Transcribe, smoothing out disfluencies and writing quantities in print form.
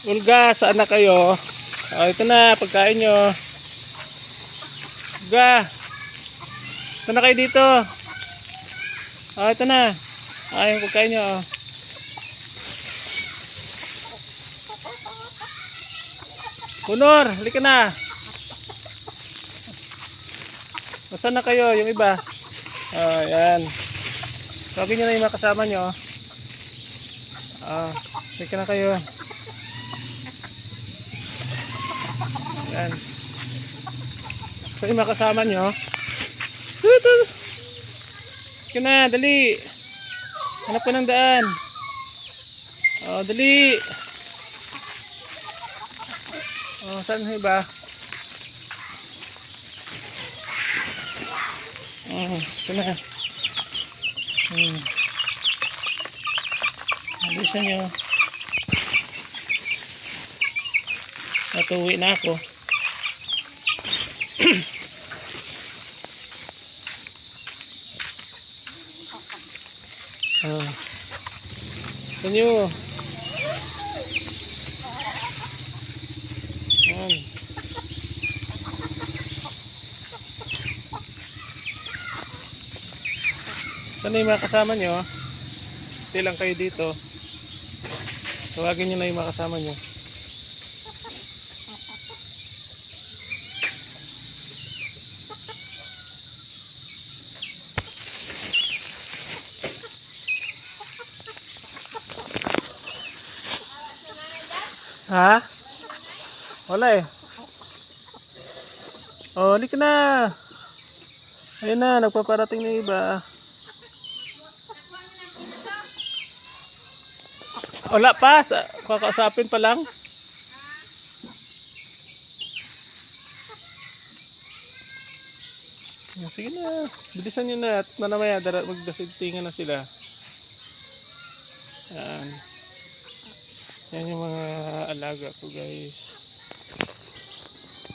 Ulga, saan na kayo? Oh, ito na, pagkain nyo. Ulga, ito na kayo dito. Oh, ito na. Yung pagkain nyo. Oh. Kunor, halika na. Nasaan na kayo, yung iba? Oh, yan. Tawagin nyo na yung mga kasama nyo. Halika na kayo. Yan. So yung mga kasama nyo. Ito. Halika na, dali. Hanap ko ng daan. Oh, dali. Oh, saan yung iba? Ito na. Alisan nyo. Natuwi na ako. Ito nyo. Yan. Saan na yung mga kasama nyo? Hindi lang kayo dito. Tawagin nyo na yung mga kasama nyo. Ha? Wala eh. Oh, halika na. Ayun na, nagpaparating na iba. Wala pa, kakausapin pa lang. Sige na, bilisan nyo na at manamaya magdasintingan na sila. Yan. Yan yung mga alaga ko guys.